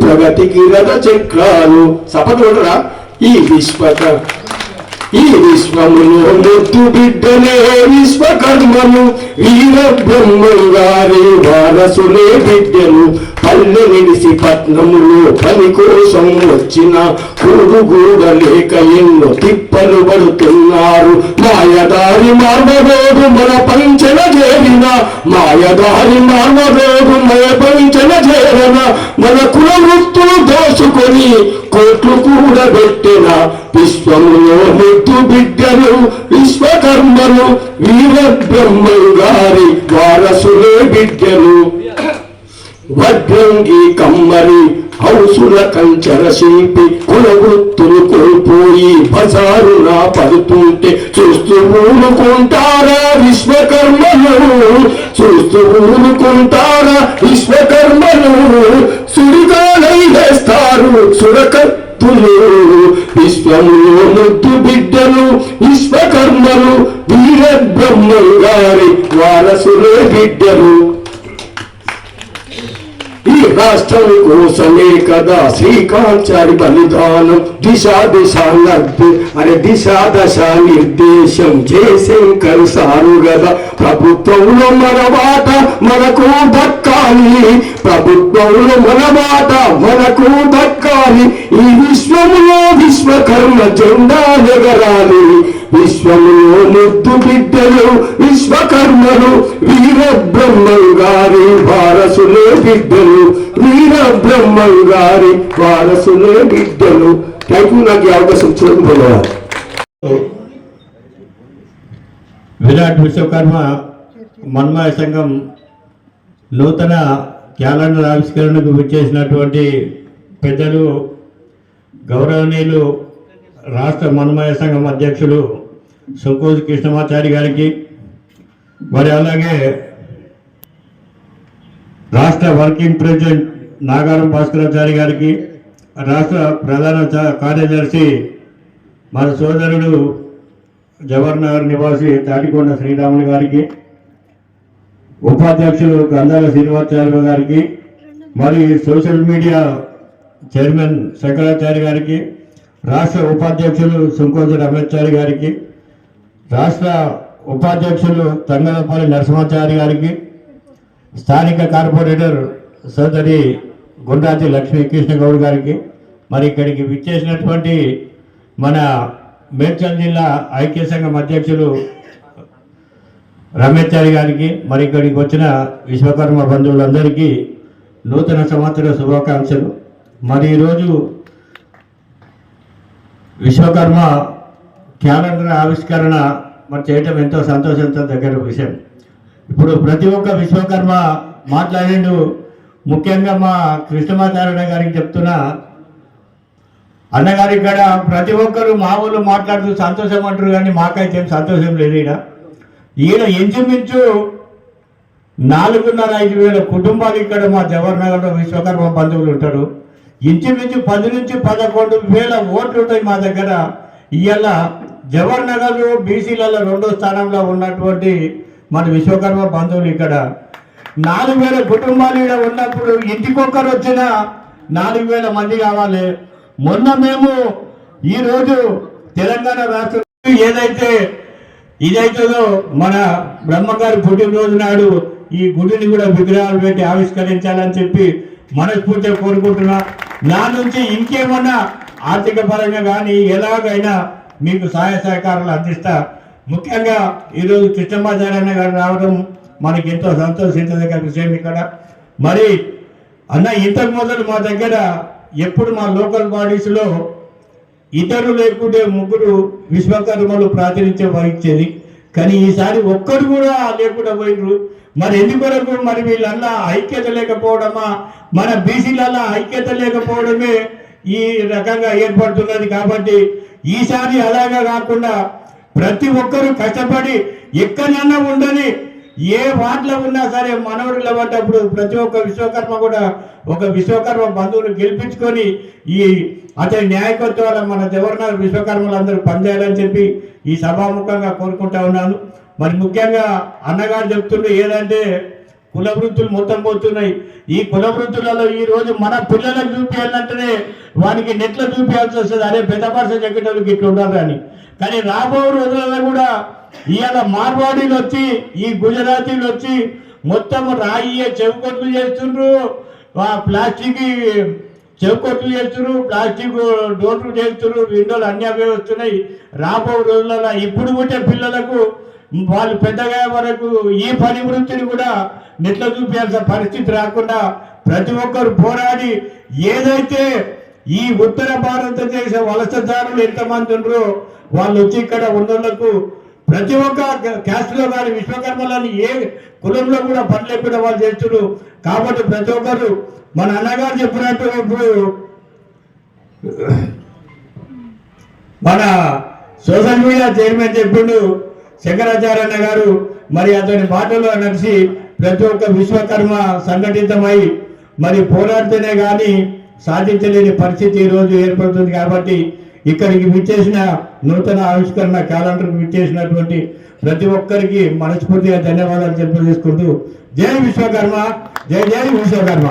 ప్రగతికి రథ చక్రాలు సపదోడరా ఈ విశ్వములో ముద్దు బిడ్డలే విశ్వకర్మలు వీర బ్రహ్మంగారి వారసులే బిడ్డలు పల్లె నిడిసి పట్నములో పని కోసం వచ్చిన కూడుగూడ లేక ఎన్నో తిప్పలు పడుతున్నారు మాయదారి మార్మరోడు మన పంచన చేరిన మాయదారి మార్మరోడు మన పంచన చేరన మన కుల వృత్తులు దోసుకొని కోట్లు కూడా పెట్టిన విశ్వములో ముద్దు బిడ్డలు విశ్వకర్మలు వీర బ్రహ్మంగారి వారసులే బిడ్డలు వడ్రంగి కమ్మరి హౌసుల కంచర శిల్పి కుల వృత్తులు కోల్పోయి బజారున పడుతుంటే చూస్తూ ఊరుకుంటారా విశ్వకర్మలు సుడిగాలై వేస్తారు సురకత్తులు విశ్వములో ముద్దు బిడ్డలు విశ్వకర్మలు వీర బ్రహ్మంగారి వారసులే బిడ్డలు ఈ రాష్ట్రం కోసమే కదా శ్రీకాంచారి బలిదానం దిశ నిర్దేశం జయశంకర్ సారు కదా ప్రభుత్వంలో మన బాట మనకు దక్కాలి ఈ విశ్వములో విశ్వకర్మ జెండా ఎగరాలి విశ్వములో ముద్దు బిడ్డలు విశ్వకర్మలు వీర బ్రహ్మంగారి వారసులే బిడ్డలు థ్యాంక్ యూ నాకు అవకాశం ఇచ్చినందుకు విరాట్ విశ్వకర్మ మన్మయ సంఘం నూతన క్యాలెండర్ ఆవిష్కరణకు విచ్చేసినటువంటి పెద్దలు గౌరవనీయులు రాష్ట్ర మన్మయ సంఘం అధ్యక్షులు సుంకోజు కృష్ణమాచారి గారికి మరి అలాగే రాష్ట్ర వర్కింగ్ ప్రెసిడెంట్ నాగారం భాస్కరాచారి గారికి రాష్ట్ర ప్రధాన కార్యదర్శి మన సోదరుడు జవహర్ నగర్ నివాసి తాటికొండ శ్రీరాములు గారికి ఉపాధ్యక్షులు గంధాల శ్రీనివాసాచార్య గారికి మరి సోషల్ మీడియా చైర్మన్ శంకరాచార్య గారికి రాష్ట్ర ఉపాధ్యక్షులు సుంకోజు రమేశాచారి గారికి రాష్ట్ర ఉపాధ్యక్షులు తంగలపల్లి నరసింహాచారి గారికి స్థానిక కార్పొరేటర్ సోదరి గుండ్రాతి లక్ష్మీ కృష్ణగౌడ్ గారికి మరి ఇక్కడికి విచ్చేసినటువంటి మన మేడ్చల్ జిల్లా ఐక్య సంఘం అధ్యక్షులు రమేశాచారి గారికి మరి ఇక్కడికి వచ్చిన విశ్వకర్మ బంధువులందరికీ నూతన సంవత్సర శుభాకాంక్షలు. మరి ఈరోజు విశ్వకర్మ క్యాలెండర్ ఆవిష్కరణ మరి చేయటం ఎంతో సంతోషంతో దగ్గర విషయం. ఇప్పుడు ప్రతి ఒక్క విశ్వకర్మ మాట్లాడిండు. ముఖ్యంగా మా కృష్ణమాచార్య గారికి చెప్తున్నా, అన్నగారి ఇక్కడ ప్రతి ఒక్కరు మా ఊళ్ళో మాట్లాడుతూ సంతోషం అంటారు, కానీ మాకైతే ఏం సంతోషం లేదు. ఈయన ఇంచుమించు 4,500 కుటుంబాలు ఇక్కడ మా జవహర్ నగర్లో విశ్వకర్మ బంధువులు ఉంటారు. ఇంచుమించు 10 నుంచి 11,000 ఓట్లు ఉంటాయి మా దగ్గర. ఇవాళ జవహర్ నగర్ బీసీలలో 2వ స్థానంలో ఉన్నటువంటి మన విశ్వకర్మ బంధువులు ఇక్కడ 4,000 కుటుంబాలు ఇక్కడ ఉన్నప్పుడు ఇంటికొక్కరు వచ్చిన 4,000 మంది కావాలి. మొన్న మేము ఈరోజు తెలంగాణ రాష్ట్రం ఇదైతుందో మన బ్రహ్మగారి పుట్టినరోజు నాడు ఈ గుడిని కూడా విగ్రహాలు పెట్టి ఆవిష్కరించాలని చెప్పి మనస్ఫూర్తిగా కోరుకుంటున్నా. నా నుంచి ఇంకేమన్నా ఆర్థిక పరంగా కానీ ఎలాగైనా మీకు సహాయ సహకారాలు అందిస్తా. ముఖ్యంగా ఈరోజు కృష్ణమాచార్య గారు రావడం మనకి ఎంతో సంతోషించదగ్గ విషయం. ఇక్కడ మరి అన్న ఇంతకు మొదలు మా దగ్గర ఎప్పుడు మా లోకల్ బాడీస్లో 2 లేకుంటే 3 విశ్వకర్మలు ప్రాతినిధ్యం వహించేది, కానీ ఈసారి ఒక్కరు కూడా లేకుండా పోయినరు. మరి ఎందుకొరకు? మరి వీళ్ళల్లా ఐక్యత లేకపోవడమా, మన బీసీలల్లా ఐక్యత లేకపోవడమే ఈ రకంగా ఏర్పడుతున్నది. కాబట్టి ఈసారి అలాగా కాకుండా ప్రతి ఒక్కరూ కష్టపడి ఎక్కడన్నా ఉండని ఏ వార్డులో ఉన్నా సరే మనవరులు పడ్డప్పుడు ప్రతి ఒక్క విశ్వకర్మ కూడా ఒక విశ్వకర్మ బంధువులు గెలిపించుకొని ఈ అతని న్యాయకత్వాల మన జవహర్ విశ్వకర్మలందరూ పనిచేయాలని చెప్పి ఈ సభాముఖంగా కోరుకుంటా ఉన్నాను. మరి ముఖ్యంగా అన్నగారు చెప్తుండే ఏదంటే కుల వృత్తులు మొత్తం పోతున్నాయి. ఈ కుల వృత్తులలో ఈ రోజు మన పిల్లలకు చూపించాలంటేనే వానికి నెట్లో చూపించాల్సి వస్తుంది. అరే పెద్ద భాష చెక్కేటోళ్ళకి ఇట్లా ఉండాలని. కానీ రాబో రోజులలో కూడా ఇవాళ మార్వాడీలు వచ్చి ఈ గుజరాతీలు వచ్చి మొత్తం రాయి చెవికొట్లు చేస్తుండ్రు, ప్లాస్టిక్ చెవికొట్లు చేస్తున్నారు, ప్లాస్టిక్ డోర్లు చేస్తున్నారు, విండోలు అన్నీ అవే వస్తున్నాయి. రాబో రోజులలో ఇప్పుడు పుట్టే పిల్లలకు వాళ్ళు పెద్దగా వరకు ఈ పని వృత్తిని కూడా నెట్లో చూపించాల్సిన పరిస్థితి రాకుండా ప్రతి ఒక్కరు పోరాడి ఏదైతే ఈ ఉత్తర భారతదేశ వలసదారులు ఎంతమంది ఉన్నారో వాళ్ళు వచ్చి ఇక్కడ ఉన్నోళ్లకు ప్రతి ఒక్క క్యాస్ట్లో కానీ విశ్వకర్మలని ఏ కులంలో కూడా పని లేకుండా వాళ్ళు చేస్తున్నారు. కాబట్టి ప్రతి ఒక్కరు మన అన్నగారు చెప్పినట్టు ఇప్పుడు మన సోషల్ మీడియా చైర్మన్ చెప్పిండు శంకరాచార్య గారు, మరి అతని మాటలు నడిచి ప్రతి ఒక్క విశ్వకర్మ సంఘటితమై మరి పోరాడితేనే కానీ సాధించలేని పరిస్థితి ఈరోజు ఏర్పడుతుంది. కాబట్టి ఇక్కడికి విచ్చేసిన నూతన ఆవిష్కరణ క్యాలెండర్కి విచ్చేసినటువంటి ప్రతి ఒక్కరికి మనస్ఫూర్తిగా ధన్యవాదాలు తెలియజేసుకుంటూ జై విశ్వకర్మ, జై జై విశ్వకర్మ.